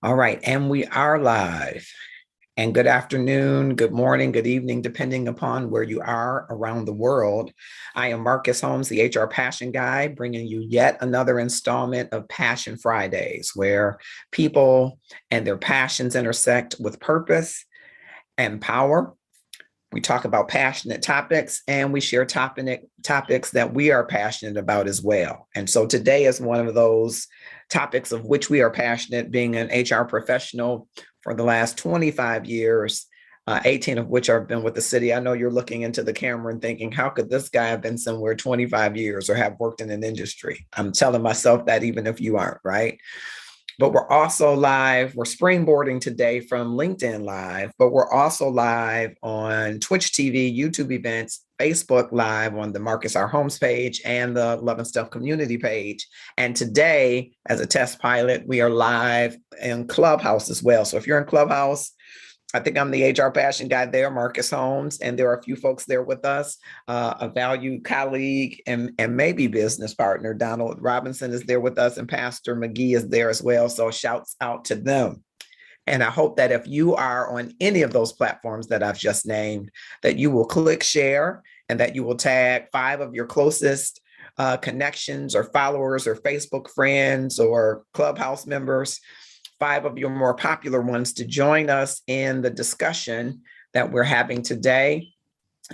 All right, and we are live. And good afternoon, good morning, good evening, depending upon where you are around the world. I am Marcus Holmes, the HR Passion Guy, bringing you yet another installment of Passion Fridays, where people and their passions intersect with purpose and power. We talk about passionate topics and we share topics that we are passionate about as well. And so today is one of those topics of which we are passionate, being an HR professional for the last 25 years, 18 of which I've been with the city. I know you're looking into the camera and thinking, how could this guy have been somewhere 25 years or have worked in an industry? I'm telling myself that even if you aren't, right? But we're also live. We're springboarding today from LinkedIn Live, but we're also live on Twitch TV, YouTube events, Facebook Live on the Marcus R. Holmes page and the Love and Stuff community page. And today, as a test pilot, we are live in Clubhouse as well. So if you're in Clubhouse, I think I'm the HR passion guy there, Marcus Holmes, and there are a few folks there with us. A valued colleague and maybe business partner, Donald Robinson, is there with us, and Pastor McGee is there as well. So shouts out to them. And I hope that if you are on any of those platforms that I've just named, that you will click share and that you will tag 5 of your closest connections or followers or Facebook friends or Clubhouse members, 5 of your more popular ones, to join us in the discussion that we're having today.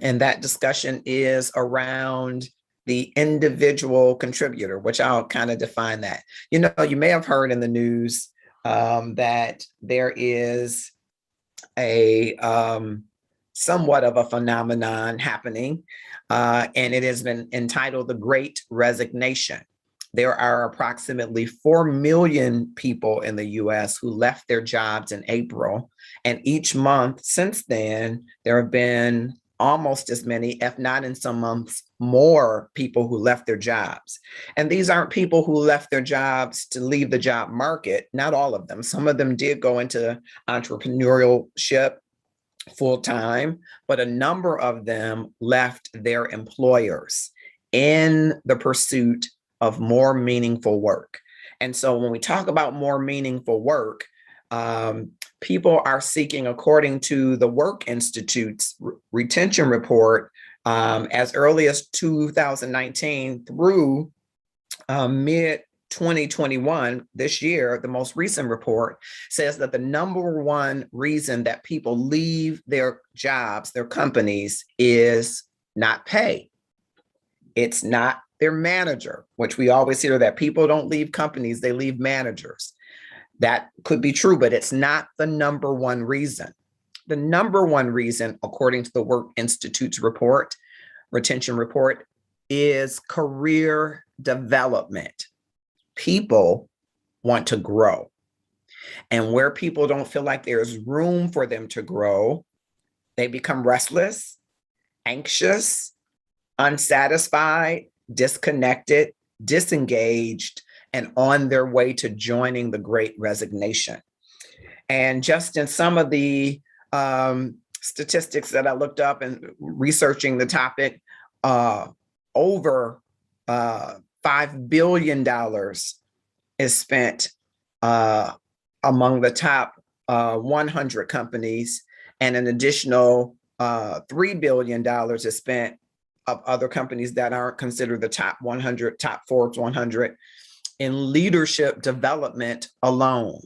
And that discussion is around the individual contributor, which I'll kind of define that. You know, you may have heard in the news that there is a somewhat of a phenomenon happening, and it has been entitled the Great Resignation. There are approximately 4 million people in the US who left their jobs in April. And each month since then, there have been almost as many, if not in some months, more people who left their jobs. And these aren't people who left their jobs to leave the job market, not all of them. Some of them did go into entrepreneurship full time, but a number of them left their employers in the pursuit of more meaningful work. And so when we talk about more meaningful work, people are seeking, according to the Work Institute's retention report, as early as 2019 through mid 2021, this year, the most recent report says that the number one reason that people leave their jobs, their companies, is not pay. It's not their manager, which we always hear that people don't leave companies, they leave managers. That could be true, but it's not the number one reason. The number one reason, according to the Work Institute's report, retention report, is career development. People want to grow. And where people don't feel like there's room for them to grow, they become restless, anxious, unsatisfied, disconnected, disengaged, and on their way to joining the Great Resignation. And just in some of the statistics that I looked up and researching the topic, over $5 billion is spent among the top 100 companies, and an additional $3 billion is spent of other companies that aren't considered the top 100, top Forbes 100, in leadership development alone.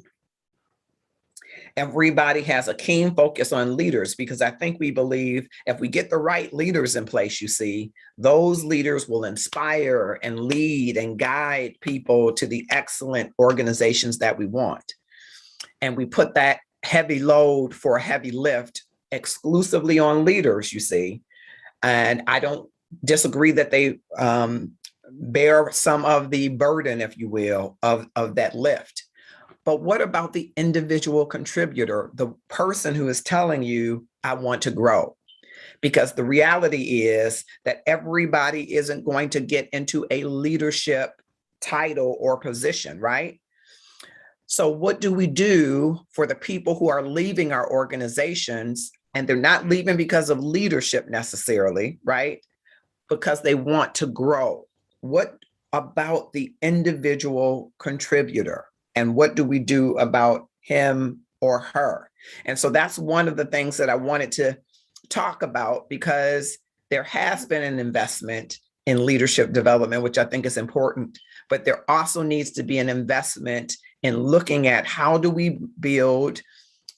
Everybody has a keen focus on leaders because I think we believe if we get the right leaders in place, you see, those leaders will inspire and lead and guide people to the excellent organizations that we want. And we put that heavy load for a heavy lift exclusively on leaders, you see. And I don't disagree that they bear some of the burden, if you will, of that lift. But what about the individual contributor, the person who is telling you, I want to grow? Because the reality is that everybody isn't going to get into a leadership title or position, right? So what do we do for the people who are leaving our organizations, and they're not leaving because of leadership necessarily, right? Because they want to grow. What about the individual contributor? And what do we do about him or her. And so that's one of the things that I wanted to talk about, because there has been an investment in leadership development, which I think is important, but there also needs to be an investment in looking at how do we build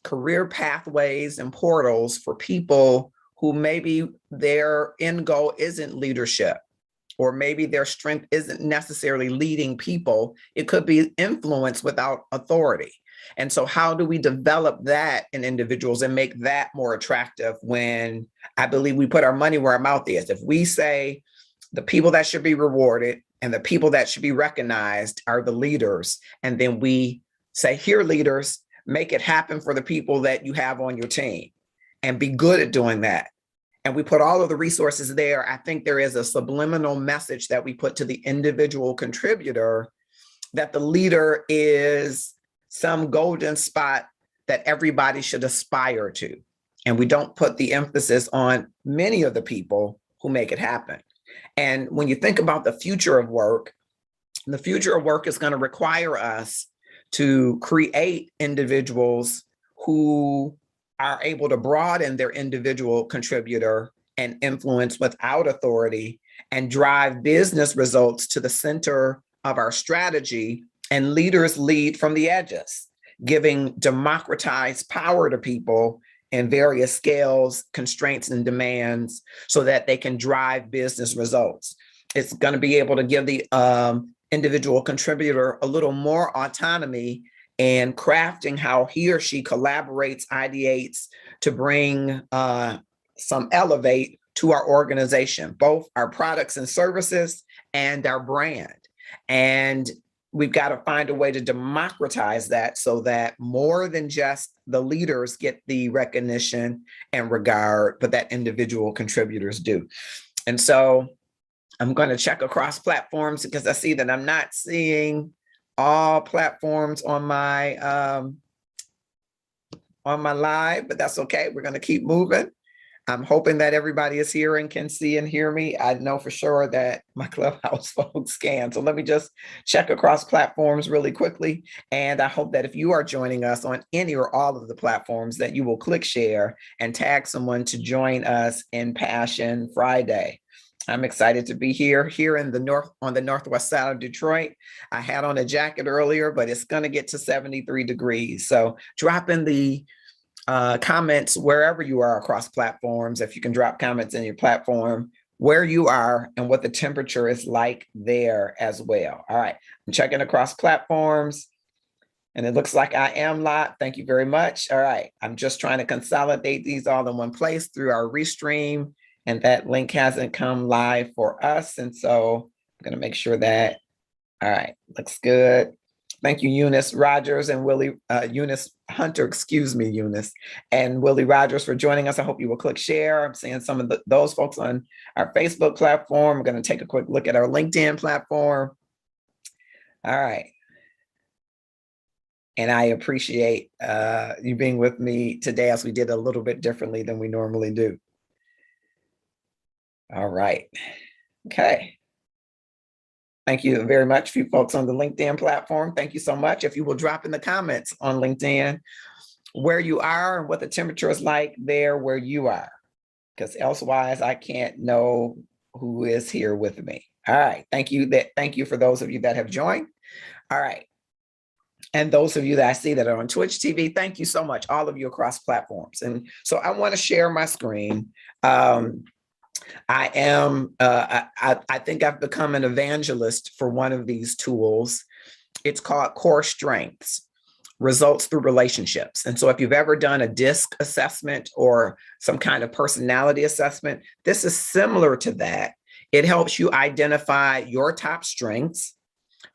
career pathways and portals for people who maybe their end goal isn't leadership, or maybe their strength isn't necessarily leading people. It could be influence without authority. And so how do we develop that in individuals and make that more attractive, when I believe we put our money where our mouth is? If we say the people that should be rewarded and the people that should be recognized are the leaders, and then we say, here, leaders, make it happen for the people that you have on your team, and be good at doing that, and we put all of the resources there, I think there is a subliminal message that we put to the individual contributor that the leader is some golden spot that everybody should aspire to. And we don't put the emphasis on many of the people who make it happen. And when you think about the future of work, the future of work is going to require us to create individuals who are able to broaden their individual contributor and influence without authority, and drive business results to the center of our strategy. And leaders lead from the edges, giving democratized power to people in various scales, constraints, and demands, so that they can drive business results. It's going to be able to give the individual contributor a little more autonomy and crafting how he or she collaborates, ideates to bring some elevate to our organization, both our products and services and our brand. And we've got to find a way to democratize that so that more than just the leaders get the recognition and regard, but that individual contributors do. And so I'm going to check across platforms, because I see that I'm not seeing all platforms on my live, but that's okay. We're going to keep moving. I'm hoping that everybody is here and can see and hear me. I know for sure that my Clubhouse folks can. So let me just check across platforms really quickly. And I hope that if you are joining us on any or all of the platforms, that you will click share and tag someone to join us in Passion Friday. I'm excited to be here in the north, on the northwest side of Detroit. I had on a jacket earlier, but it's going to get to 73 degrees. So drop in the comments wherever you are across platforms. If you can drop comments in your platform where you are and what the temperature is like there as well. All right, I'm checking across platforms, and it looks like I am live. Thank you very much. All right, I'm just trying to consolidate these all in one place through our Restream. And that link hasn't come live for us. And so I'm going to make sure that, all right, looks good. Thank you, Eunice Rogers and Eunice Hunter, Eunice, and Willie Rogers for joining us. I hope you will click share. I'm seeing some of those folks on our Facebook platform. I'm going to take a quick look at our LinkedIn platform. All right. And I appreciate you being with me today, as we did a little bit differently than we normally do. All right. Okay. Thank you very much for you folks on the LinkedIn platform. Thank you so much. If you will drop in the comments on LinkedIn where you are and what the temperature is like there where you are, because elsewise I can't know who is here with me. All right. Thank you. Thank you for those of you that have joined. All right. And those of you that I see that are on Twitch TV, thank you so much, all of you across platforms. And so I want to share my screen. I think I've become an evangelist for one of these tools. It's called Core Strengths, Results Through Relationships. And so if you've ever done a DISC assessment or some kind of personality assessment, this is similar to that. It helps you identify your top strengths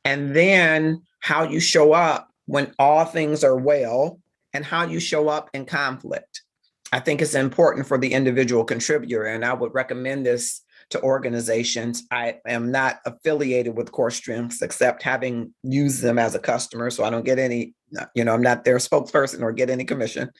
and then how you show up when all things are well and how you show up in conflict. I think it's important for the individual contributor, and I would recommend this to organizations. I am not affiliated with Core Strengths except having used them as a customer, so I don't get any, I'm not their spokesperson or get any commission.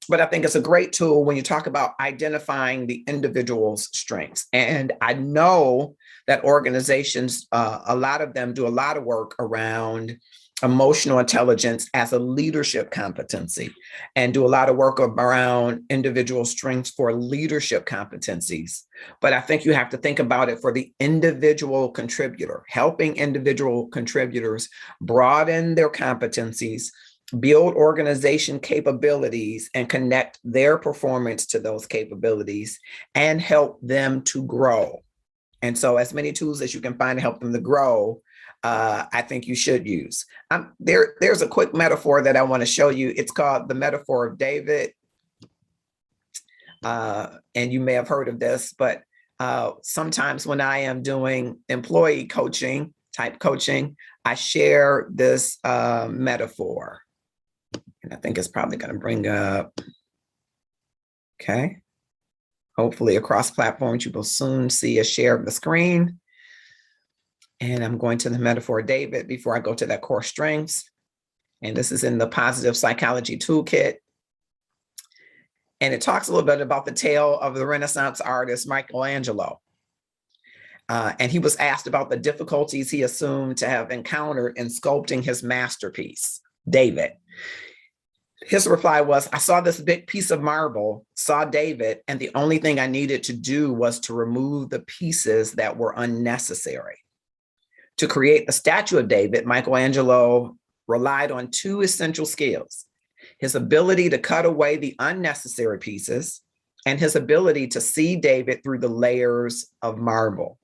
But I think it's a great tool when you talk about identifying the individual's strengths. And I know that organizations, a lot of them do a lot of work around emotional intelligence as a leadership competency and do a lot of work around individual strengths for leadership competencies. But I think you have to think about it for the individual contributor, helping individual contributors broaden their competencies, build organization capabilities, and connect their performance to those capabilities and help them to grow. And so as many tools as you can find to help them to grow, I think you should use. There's a quick metaphor that I want to show you. It's called the metaphor of David. And you may have heard of this, but sometimes when I am doing employee coaching, type coaching, I share this metaphor. And I think it's probably going to bring up, okay. Hopefully across platforms, you will soon see a share of the screen. And I'm going to the metaphor of David before I go to that core strengths. And this is in the Positive Psychology Toolkit. And it talks a little bit about the tale of the Renaissance artist, Michelangelo. And he was asked about the difficulties he assumed to have encountered in sculpting his masterpiece, David. His reply was, I saw this big piece of marble, saw David, and the only thing I needed to do was to remove the pieces that were unnecessary. To create the statue of David, Michelangelo relied on two essential skills: his ability to cut away the unnecessary pieces and his ability to see David through the layers of marble.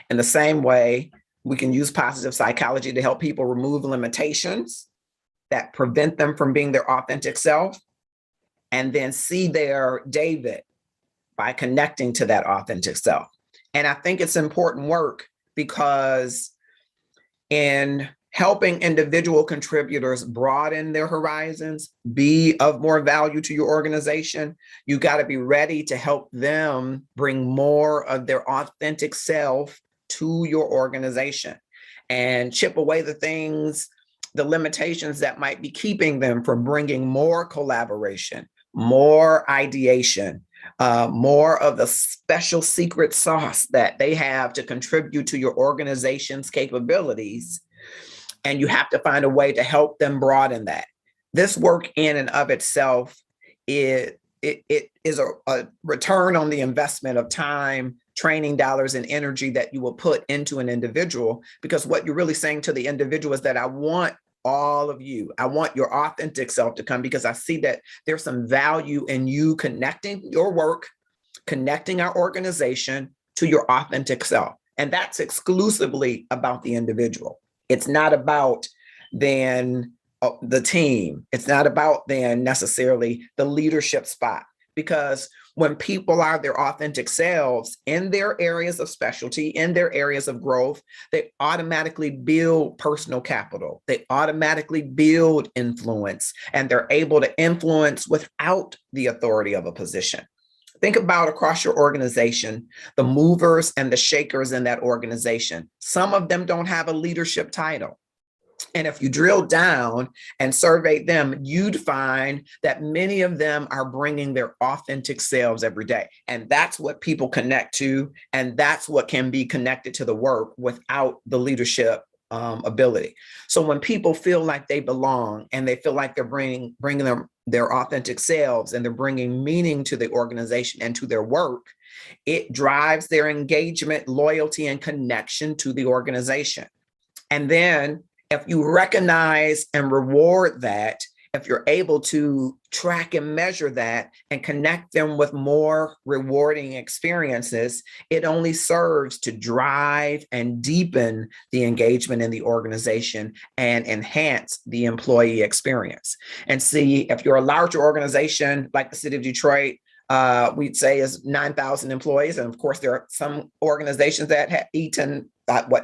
In the same way, we can use positive psychology to help people remove limitations that prevent them from being their authentic self, and then see their David by connecting to that authentic self. And I think it's important work because in helping individual contributors broaden their horizons, be of more value to your organization, you got to be ready to help them bring more of their authentic self to your organization and chip away the things, the limitations that might be keeping them from bringing more collaboration, more ideation, more of the special secret sauce that they have to contribute to your organization's capabilities. And you have to find a way to help them broaden that. This work in and of itself, it is a return on the investment of time, training dollars, and energy that you will put into an individual, because what you're really saying to the individual is that I want all of you. I want your authentic self to come because I see that there's some value in you connecting your work, connecting our organization to your authentic self. And that's exclusively about the individual. It's not about then the team. It's not about then necessarily the leadership spot, because when people are their authentic selves in their areas of specialty, in their areas of growth, they automatically build personal capital. They automatically build influence, and they're able to influence without the authority of a position. Think about across your organization, the movers and the shakers in that organization. Some of them don't have a leadership title. And if you drill down and survey them, you'd find that many of them are bringing their authentic selves every day. And that's what people connect to. And that's what can be connected to the work without the leadership ability. So when people feel like they belong and they feel like they're bringing their authentic selves and they're bringing meaning to the organization and to their work, it drives their engagement, loyalty, and connection to the organization. And then if you recognize and reward that, if you're able to track and measure that and connect them with more rewarding experiences, it only serves to drive and deepen the engagement in the organization and enhance the employee experience. And see, if you're a larger organization like the city of Detroit, we'd say is 9,000 employees. And of course, there are some organizations that have eaten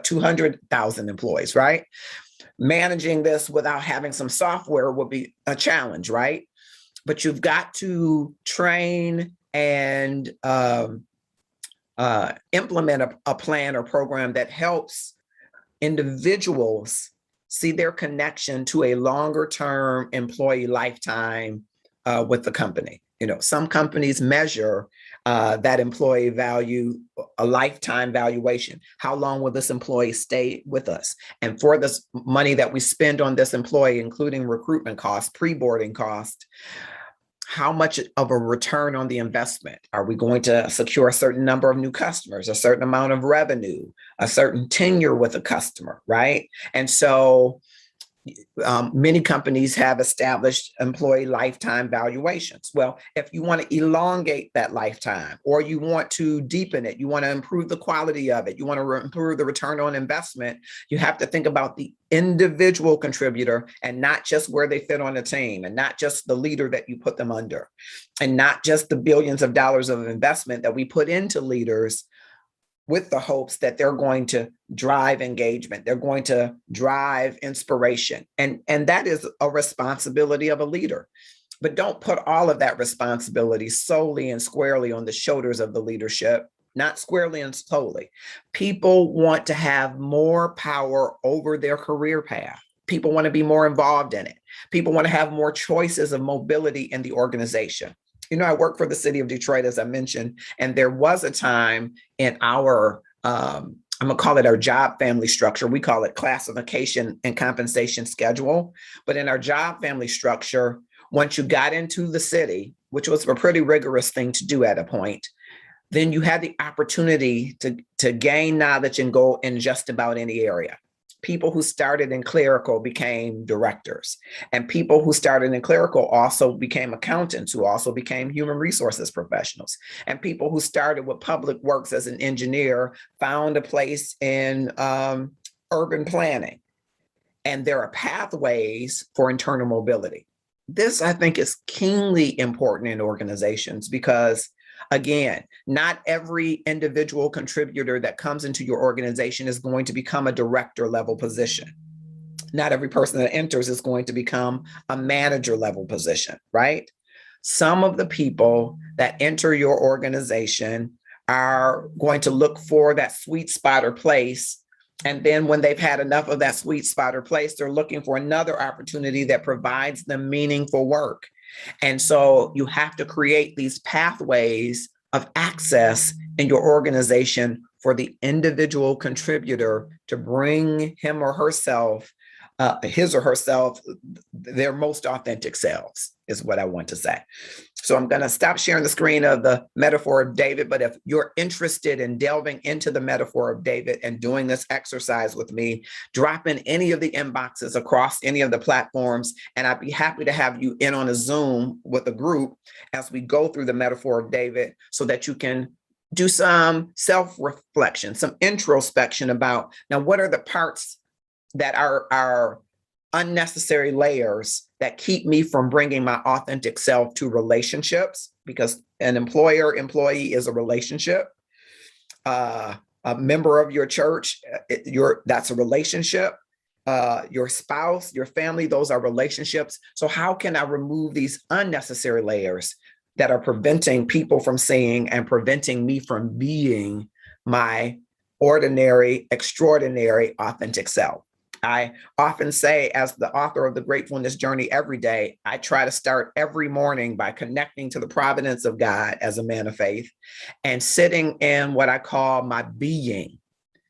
200,000 employees, right? Managing this without having some software would be a challenge, right? But you've got to train and implement a plan or program that helps individuals see their connection to a longer term employee lifetime with the company. Some companies measure that employee value, a lifetime valuation. How long will this employee stay with us? And for this money that we spend on this employee, including recruitment costs, pre-boarding costs, how much of a return on the investment? Are we going to secure a certain number of new customers, a certain amount of revenue, a certain tenure with a customer, right? And so many companies have established employee lifetime valuations. Well, if you want to elongate that lifetime, or you want to deepen it, you want to improve the quality of it, you want to improve the return on investment, you have to think about the individual contributor and not just where they fit on the team, and not just the leader that you put them under, and not just the billions of dollars of investment that we put into leaders with the hopes that they're going to drive engagement, they're going to drive inspiration. And that is a responsibility of a leader. But don't put all of that responsibility solely and squarely on the shoulders of the leadership, not squarely and solely. People want to have more power over their career path. People want to be more involved in it. People want to have more choices of mobility in the organization. I work for the city of Detroit, as I mentioned, and there was a time in our, I'm going to call it our job family structure. We call it classification and compensation schedule. But in our job family structure, once you got into the city, which was a pretty rigorous thing to do at a point, then you had the opportunity to gain knowledge and go in just about any area. People who started in clerical became directors, and people who started in clerical also became accountants, who also became human resources professionals. And people who started with public works as an engineer found a place in urban planning. And there are pathways for internal mobility. This, I think, is keenly important in organizations because, again, not every individual contributor that comes into your organization is going to become a director level position. Not every person that enters is going to become a manager level position, right? Some of the people that enter your organization are going to look for that sweet spot or place. And then when they've had enough of that sweet spot or place, they're looking for another opportunity that provides them meaningful work. And so you have to create these pathways of access in your organization for the individual contributor to bring him or herself, his or herself, their most authentic selves, is what I want to say. So I'm going to stop sharing the screen of the metaphor of David, but if you're interested in delving into the metaphor of David and doing this exercise with me, drop in any of the inboxes across any of the platforms, and I'd be happy to have you in on a Zoom with a group as we go through the metaphor of David so that you can do some self-reflection, some introspection about, now, what are the parts that are unnecessary layers that keep me from bringing my authentic self to relationships, because an employer-employee is a relationship. A member of your church, that's a relationship. Your spouse, your family, those are relationships. So how can I remove these unnecessary layers that are preventing people from seeing and preventing me from being my ordinary, extraordinary, authentic self? I often say, as the author of The Gratefulness Journey Every Day, I try to start every morning by connecting to the providence of God as a man of faith and sitting in what I call my being.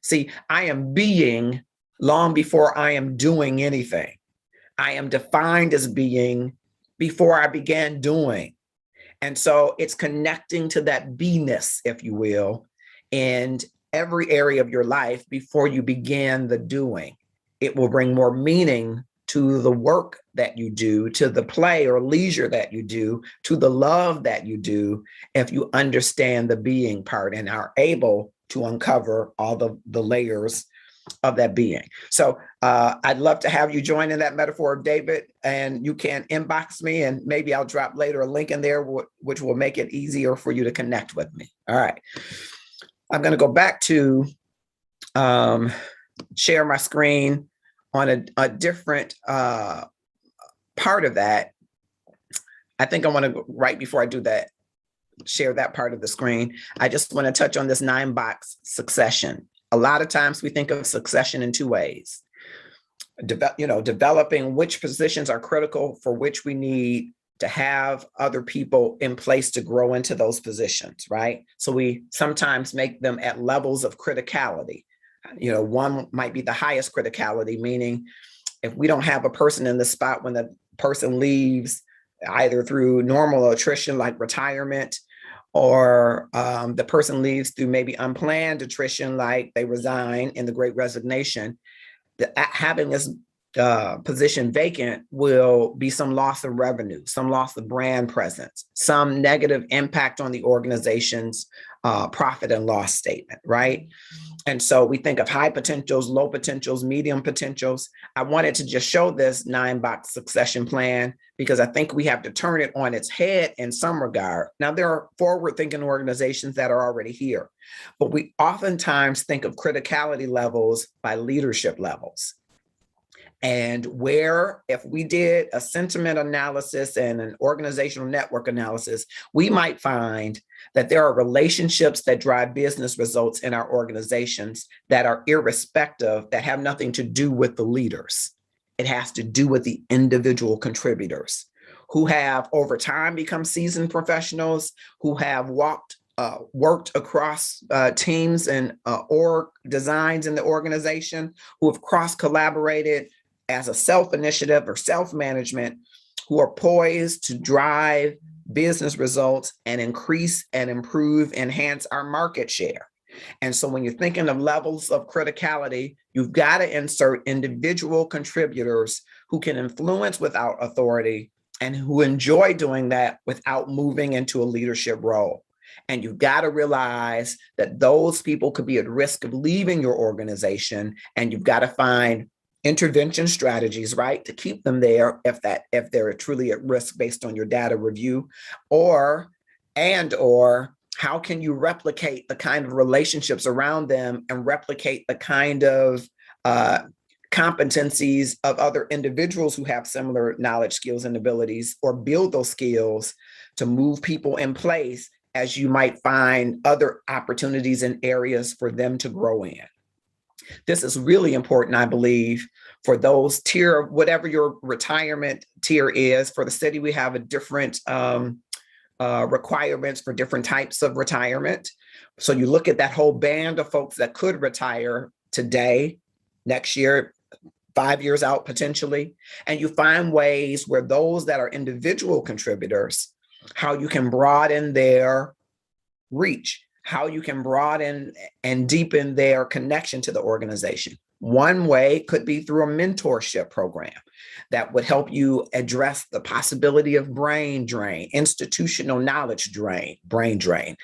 See, I am being long before I am doing anything. I am defined as being before I began doing. And so it's connecting to that beingness, if you will, in every area of your life before you begin the doing. It will bring more meaning to the work that you do, to the play or leisure that you do, to the love that you do, if you understand the being part and are able to uncover all the layers of that being. So I'd love to have you join in that metaphor of David, and you can inbox me, and maybe I'll drop later a link in there, which will make it easier for you to connect with me. All right. I'm going to go back to share my screen on a different part of that. I think I want to, right before I do that, share that part of the screen. I just want to touch on this 9-box succession. A lot of times we think of succession in two ways. Developing which positions are critical for which we need to have other people in place to grow into those positions, right? So we sometimes make them at levels of criticality. One might be the highest criticality, meaning if we don't have a person in the spot when the person leaves, either through normal attrition like retirement, or the person leaves through maybe unplanned attrition like they resign in the Great Resignation, having this position vacant will be some loss of revenue, some loss of brand presence, some negative impact on the organization's profit and loss statement, right? And so we think of high potentials, low potentials, medium potentials. I wanted to just show this 9-box succession plan because I think we have to turn it on its head in some regard. Now, there are forward-thinking organizations that are already here, but we oftentimes think of criticality levels by leadership levels. And where, if we did a sentiment analysis and an organizational network analysis, we might find that there are relationships that drive business results in our organizations that are irrespective, that have nothing to do with the leaders. It has to do with the individual contributors who have over time become seasoned professionals, who have worked across teams and org designs in the organization, who have cross-collaborated as a self-initiative or self-management, who are poised to drive business results and increase and improve, enhance our market share. And so when you're thinking of levels of criticality, you've got to insert individual contributors who can influence without authority and who enjoy doing that without moving into a leadership role. And you've got to realize that those people could be at risk of leaving your organization, and you've got to find intervention strategies, right, to keep them there if they're truly at risk based on your data review, or how can you replicate the kind of relationships around them and replicate the kind of competencies of other individuals who have similar knowledge, skills, and abilities, or build those skills to move people in place as you might find other opportunities and areas for them to grow in. This is really important, I believe, for those tier, whatever your retirement tier is. For the city, we have a different requirements for different types of retirement. So you look at that whole band of folks that could retire today, next year, 5 years out potentially, and you find ways where those that are individual contributors, how you can broaden their reach, how you can broaden and deepen their connection to the organization. One way could be through a mentorship program that would help you address the possibility of brain drain, institutional knowledge drain, brain drain.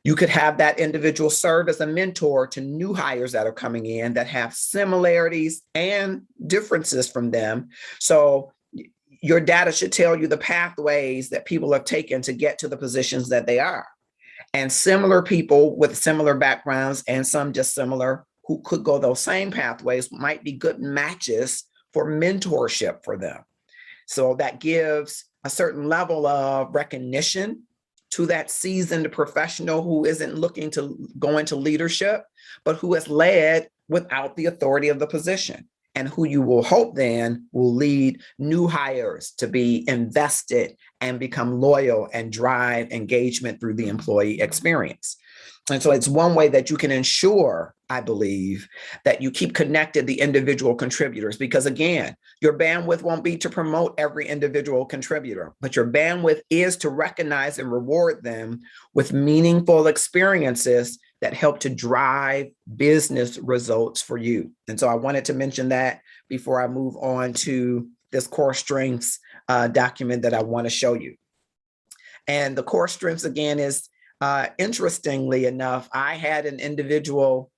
You could have that individual serve as a mentor to new hires that are coming in that have similarities and differences from them. So your data should tell you the pathways that people have taken to get to the positions that they are. And similar people with similar backgrounds and some just similar who could go those same pathways might be good matches for mentorship for them. So that gives a certain level of recognition to that seasoned professional who isn't looking to go into leadership, but who has led without the authority of the position, and who you will hope then will lead new hires to be invested and become loyal and drive engagement through the employee experience. And so it's one way that you can ensure, I believe, that you keep connected the individual contributors, because again, your bandwidth won't be to promote every individual contributor, but your bandwidth is to recognize and reward them with meaningful experiences that help to drive business results for you. And so I wanted to mention that before I move on to this core strengths document that I want to show you. And the core strengths, again, is interestingly enough, I had an individual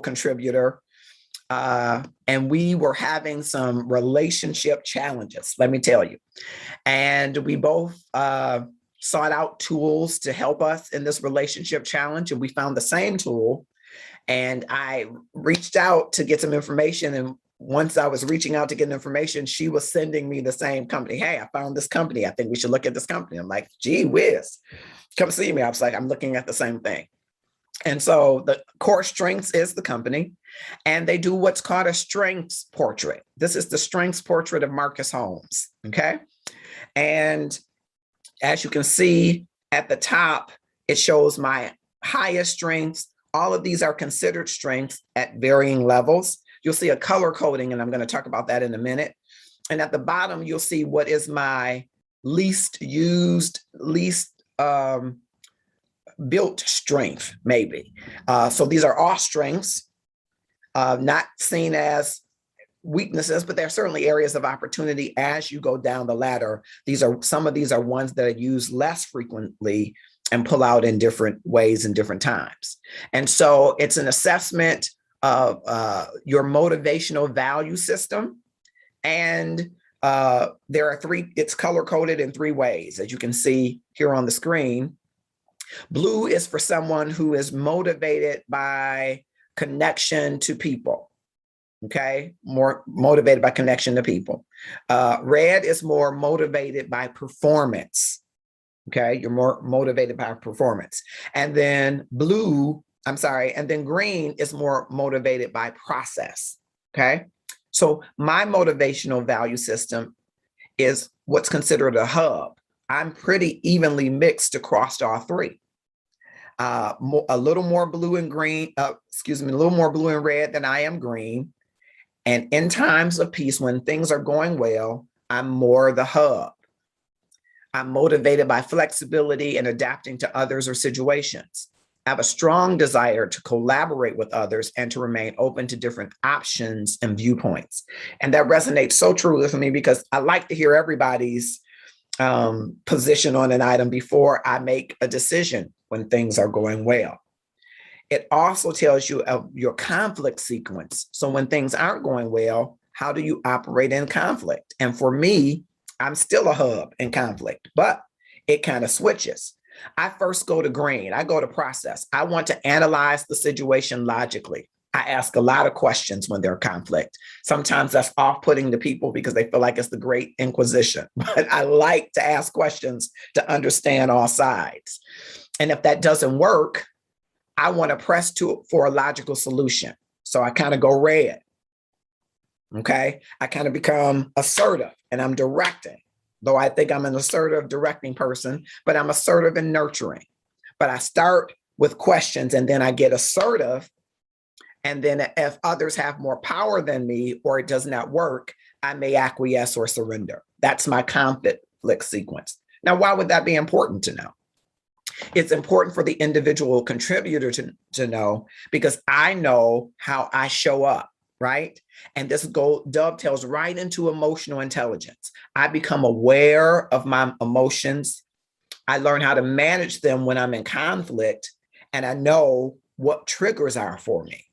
contributor, and we were having some relationship challenges, let me tell you. And we both sought out tools to help us in this relationship challenge, and we found the same tool. And I reached out to get some information, and once I was reaching out to get information, she was sending me the same company. Hey, I found this company. I think we should look at this company. I'm like, gee whiz, come see me. I was like, I'm looking at the same thing. And so the core strengths is the company. And they do what's called a strengths portrait. This is the strengths portrait of Marcus Holmes. Okay. And as you can see at the top, it shows my highest strengths. All of these are considered strengths at varying levels. You'll see a color coding, and I'm going to talk about that in a minute. And at the bottom, you'll see what is my least used, least built strength, maybe. So these are all strengths, not seen as weaknesses, but there are certainly areas of opportunity as you go down the ladder. Some of these are ones that are used less frequently and pull out in different ways and different times. And so it's an assessment of your motivational value system. And there are it's color coded in 3 ways, as you can see here on the screen. Blue is for someone who is motivated by connection to people. Okay, more motivated by connection to people. Red is more motivated by performance. Okay, you're more motivated by performance. And then green is more motivated by process. Okay, so my motivational value system is what's considered a hub. I'm pretty evenly mixed across all 3. A little more blue and green, a little more blue and red than I am green. And in times of peace, when things are going well, I'm more the hub. I'm motivated by flexibility and adapting to others or situations. I have a strong desire to collaborate with others and to remain open to different options and viewpoints. And that resonates so truly for me because I like to hear everybody's position on an item before I make a decision when things are going well. It also tells you of your conflict sequence. So when things aren't going well, how do you operate in conflict? And for me, I'm still a hub in conflict, but it kind of switches. I first go to green. I go to process. I want to analyze the situation logically. I ask a lot of questions when there's conflict. Sometimes that's off-putting to people because they feel like it's the Great Inquisition, but I like to ask questions to understand all sides. And if that doesn't work, I want to press for a logical solution. So I kind of go red. Okay. I kind of become assertive and I'm directing, though I think I'm an assertive directing person, but I'm assertive and nurturing. But I start with questions and then I get assertive. And then if others have more power than me or it does not work, I may acquiesce or surrender. That's my conflict sequence. Now, why would that be important to know? It's important for the individual contributor to know because I know how I show up, right? And this dovetails right into emotional intelligence. I become aware of my emotions. I learn how to manage them when I'm in conflict, and I know what triggers are for me.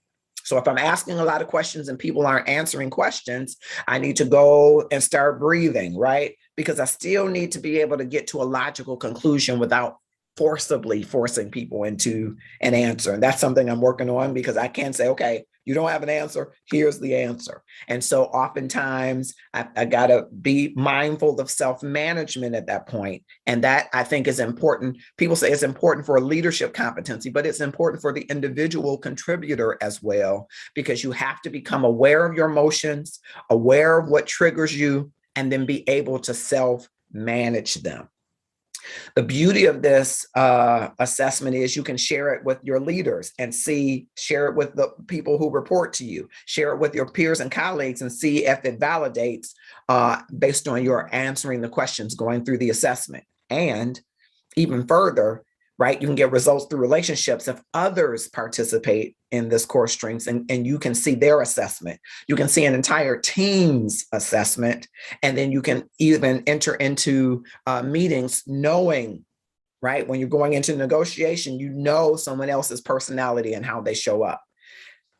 So if I'm asking a lot of questions and people aren't answering questions, I need to go and start breathing, right? Because I still need to be able to get to a logical conclusion without forcibly forcing people into an answer. And that's something I'm working on because I can't say, okay, you don't have an answer, here's the answer. And so oftentimes I got to be mindful of self-management at that point. And that I think is important. People say it's important for a leadership competency, but it's important for the individual contributor as well, because you have to become aware of your emotions, aware of what triggers you, and then be able to self-manage them. The beauty of this assessment is you can share it with your leaders and share it with the people who report to you, share it with your peers and colleagues and see if it validates based on your answering the questions going through the assessment. And even further, right, you can get results through relationships if others participate in this core strengths and you can see their assessment. You can see an entire team's assessment, and then you can even enter into meetings knowing, right, when you're going into negotiation, you know someone else's personality and how they show up.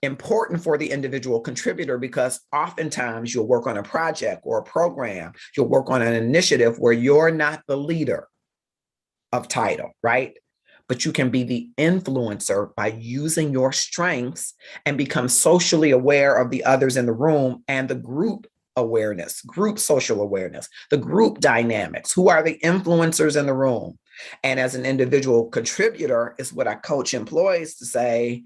Important for the individual contributor because oftentimes you'll work on a project or a program, you'll work on an initiative where you're not the leader of title, right? But you can be the influencer by using your strengths and become socially aware of the others in the room and the group awareness, group social awareness, the group dynamics. Who are the influencers in the room? And as an individual contributor is what I coach employees to say,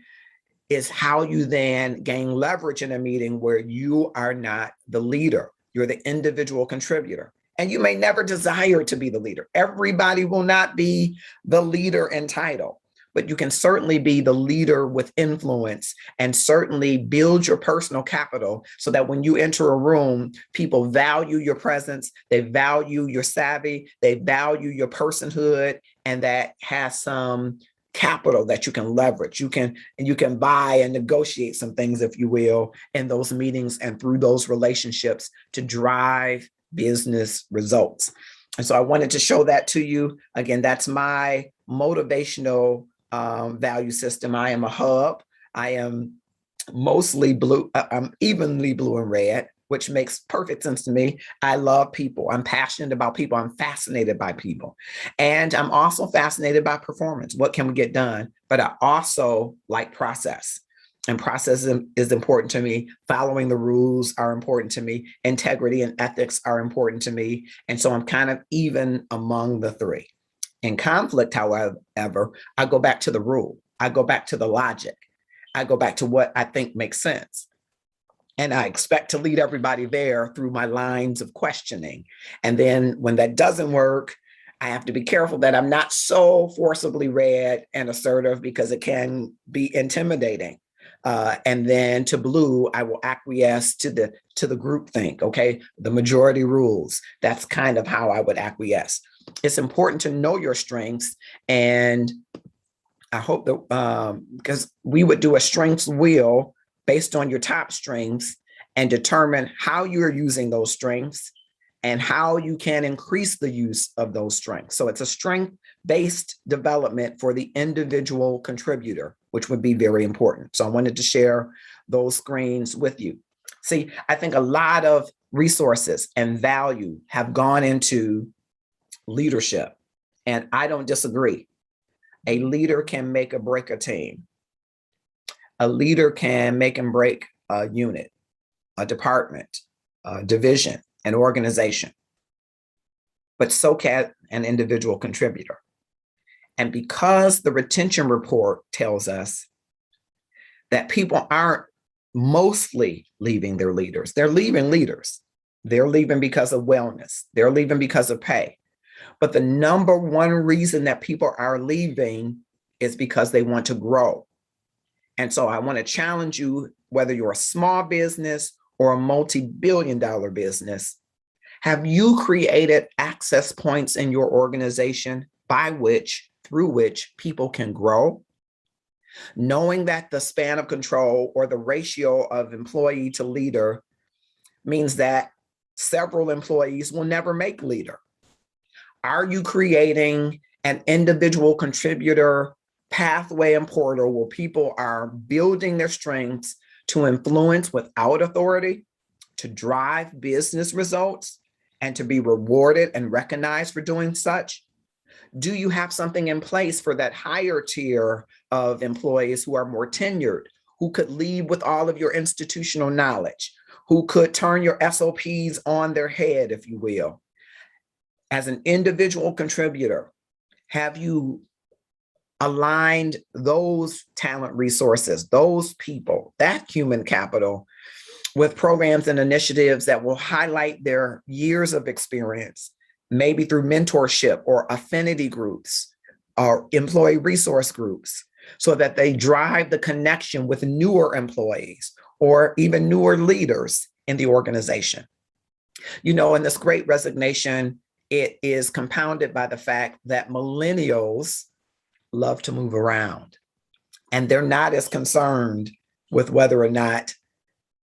is how you then gain leverage in a meeting where you are not the leader. You're the individual contributor. And you may never desire to be the leader. Everybody will not be the leader in title, but you can certainly be the leader with influence and certainly build your personal capital so that when you enter a room, people value your presence, they value your savvy, they value your personhood, and that has some capital that you can leverage. You can buy and negotiate some things, if you will, in those meetings and through those relationships to drive business results. And so I wanted to show that to you. Again, that's my motivational value system. I am a hub. I am mostly blue. I'm evenly blue and red, which makes perfect sense to me. I love people. I'm passionate about people. I'm fascinated by people. And I'm also fascinated by performance. What can we get done? But I also like process. And process is important to me. Following the rules are important to me. Integrity and ethics are important to me. And so I'm kind of even among the three. In conflict, however, I go back to the rule. I go back to the logic. I go back to what I think makes sense. And I expect to lead everybody there through my lines of questioning. And then when that doesn't work, I have to be careful that I'm not so forcibly red and assertive because it can be intimidating. And then to blue, I will acquiesce to the group think, okay, the majority rules. That's kind of how I would acquiesce. It's important to know your strengths. And I hope that because we would do a strengths wheel based on your top strengths and determine how you're using those strengths and how you can increase the use of those strengths. So it's a strength-based development for the individual contributor, which would be very important. So I wanted to share those screens with you. See, I think a lot of resources and value have gone into leadership, and I don't disagree. A leader can make or break a team. A leader can make and break a unit, a department, a division, an organization, but so can an individual contributor. And because the retention report tells us that people aren't mostly leaving their leaders, they're leaving leaders. They're leaving because of wellness. They're leaving because of pay. But the number one reason that people are leaving is because they want to grow. And so I want to challenge you, whether you're a small business or a multi-billion-dollar business, have you created access points in your organization through which people can grow? Knowing that the span of control or the ratio of employee to leader means that several employees will never make leader. Are you creating an individual contributor pathway and portal where people are building their strengths to influence without authority, to drive business results, and to be rewarded and recognized for doing such? Do you have something in place for that higher tier of employees who are more tenured, who could lead with all of your institutional knowledge, who could turn your SOPs on their head, if you will? As an individual contributor, have you aligned those talent resources, those people, that human capital, with programs and initiatives that will highlight their years of experience, maybe through mentorship or affinity groups or employee resource groups, so that they drive the connection with newer employees or even newer leaders in the organization? You know, in this Great Resignation, it is compounded by the fact that millennials love to move around, and they're not as concerned with whether or not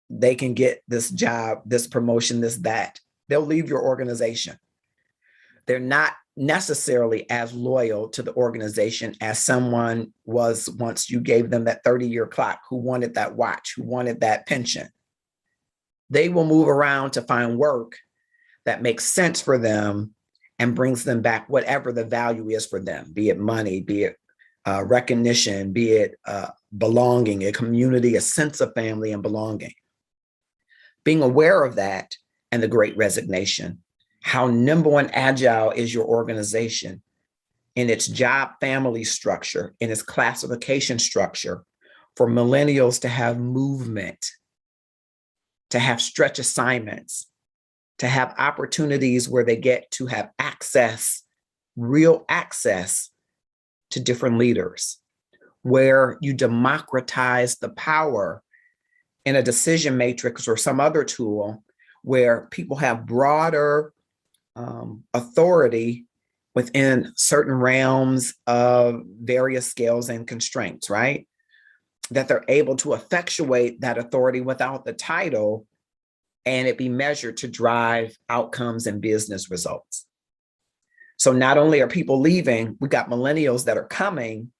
they can get this job, this promotion, this, that. They'll leave your organization. They're not necessarily as loyal to the organization as someone was once you gave them that 30-year clock, who wanted that watch, who wanted that pension. They will move around to find work that makes sense for them and brings them back whatever the value is for them, be it money, be it recognition, be it belonging, a community, a sense of family and belonging. Being aware of that and the Great Resignation, how nimble and agile is your organization in its job family structure, in its classification structure for millennials to have movement, to have stretch assignments, to have opportunities where they get to have access, real access to different leaders, where you democratize the power in a decision matrix or some other tool where people have broader authority within certain realms of various scales and constraints, right? That they're able to effectuate that authority without the title and it be measured to drive outcomes and business results. So not only are people leaving, we got millennials that are coming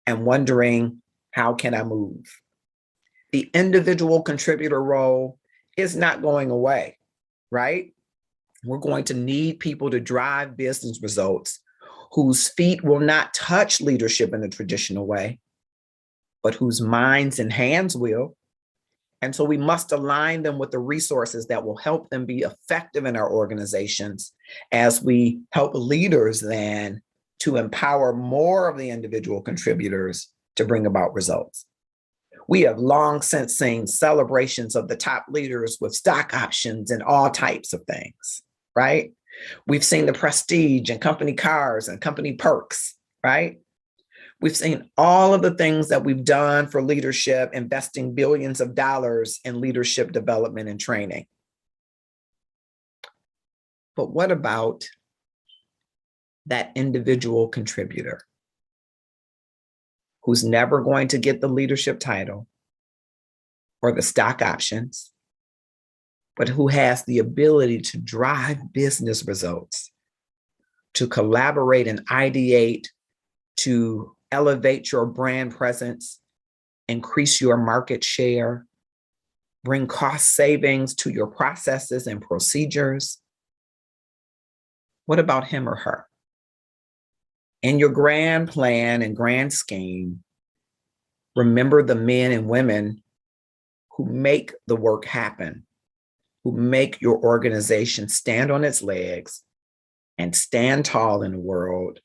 and wondering, how can I move? The individual contributor role is not going away, right? We're going to need people to drive business results whose feet will not touch leadership in the traditional way, but whose minds and hands will. And so we must align them with the resources that will help them be effective in our organizations as we help leaders then to empower more of the individual contributors to bring about results. We have long since seen celebrations of the top leaders with stock options and all types of things, right? We've seen the prestige and company cars and company perks, right? We've seen all of the things that we've done for leadership, investing billions of dollars in leadership development and training. But what about that individual contributor who's never going to get the leadership title or the stock options, but who has the ability to drive business results, to collaborate and ideate, to elevate your brand presence, increase your market share, bring cost savings to your processes and procedures? What about him or her? In your grand plan and grand scheme, remember the men and women who make the work happen, who make your organization stand on its legs and stand tall in a world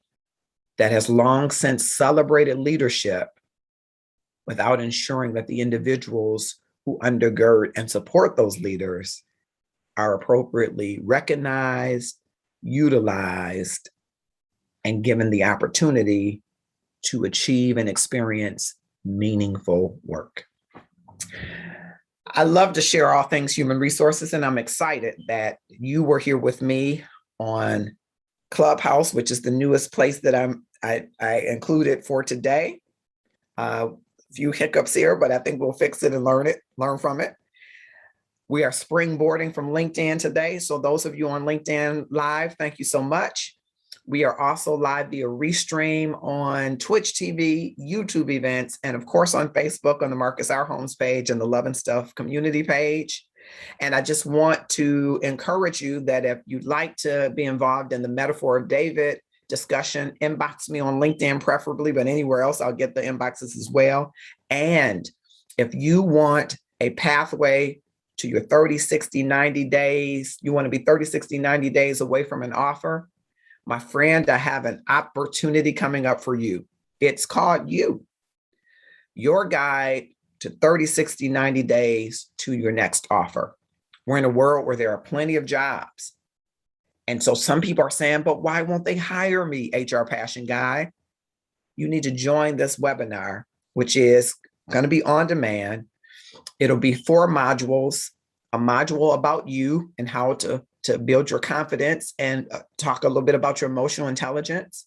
that has long since celebrated leadership without ensuring that the individuals who undergird and support those leaders are appropriately recognized, utilized, and given the opportunity to achieve and experience meaningful work. I love to share all things human resources, and I'm excited that you were here with me on Clubhouse, which is the newest place that I included for today. A few hiccups here, but I think we'll fix it and learn from it. We are springboarding from LinkedIn today. So those of you on LinkedIn Live, thank you so much. We are also live via Restream on Twitch TV, YouTube events, and of course on Facebook on the Marcus Our Homes page and the Love and Stuff community page. And I just want to encourage you that if you'd like to be involved in the Metaphor of David discussion, inbox me on LinkedIn preferably, but anywhere else, I'll get the inboxes as well. And if you want a pathway to your 30, 60, 90 days, you want to be 30, 60, 90 days away from an offer, my friend, I have an opportunity coming up for you. It's called your guide to 30, 60, 90 days to your next offer. We're in a world where there are plenty of jobs. And so some people are saying, but why won't they hire me, HR Passion Guy? You need to join this webinar, which is going to be on demand. It'll be 4 modules, a module about you and how to build your confidence and talk a little bit about your emotional intelligence,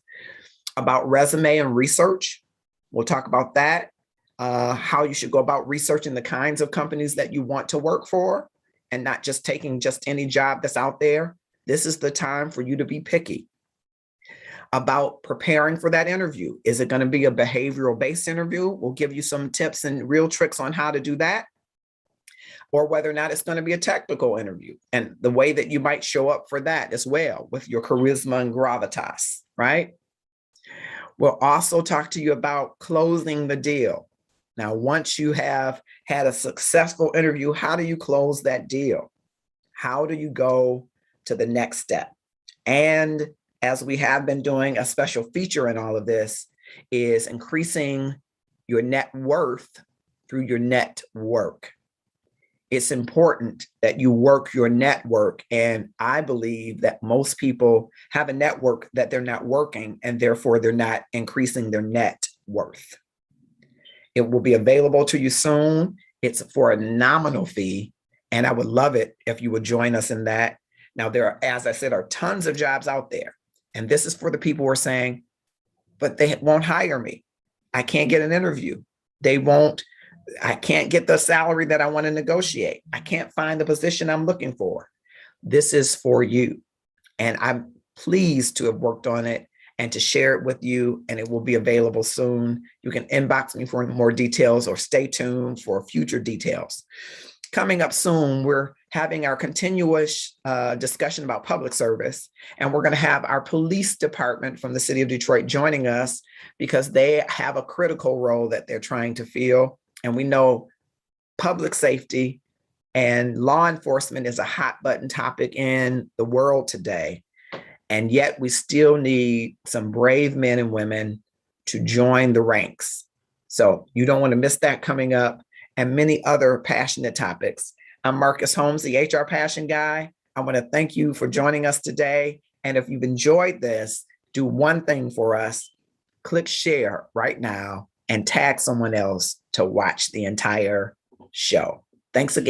about resume and research. We'll talk about that, how you should go about researching the kinds of companies that you want to work for and not just taking just any job that's out there. This is the time for you to be picky. About preparing for that interview. Is it going to be a behavioral-based interview? We'll give you some tips and real tricks on how to do that. Or whether or not it's going to be a technical interview and the way that you might show up for that as well with your charisma and gravitas, right? We'll also talk to you about closing the deal. Now, once you have had a successful interview, how do you close that deal? How do you go to the next step? And as we have been doing, a special feature in all of this is increasing your net worth through your network. It's important that you work your network. And I believe that most people have a network that they're not working, and therefore they're not increasing their net worth. It will be available to you soon. It's for a nominal fee. And I would love it if you would join us in that. Now, there are, as I said, are tons of jobs out there. And this is for the people who are saying, but they won't hire me. I can't get an interview. I can't get the salary that I want to negotiate. I can't find the position I'm looking for. This is for you. And I'm pleased to have worked on it and to share it with you. And it will be available soon. You can inbox me for more details or stay tuned for future details. Coming up soon, we're having our continuous discussion about public service. And we're going to have our police department from the city of Detroit joining us because they have a critical role that they're trying to fill. And we know public safety and law enforcement is a hot button topic in the world today. And yet we still need some brave men and women to join the ranks. So you don't want to miss that coming up, and many other passionate topics. I'm Marcus Holmes, the HR Passion Guy. I want to thank you for joining us today. And if you've enjoyed this, do one thing for us. Click share right now and tag someone else to watch the entire show. Thanks again.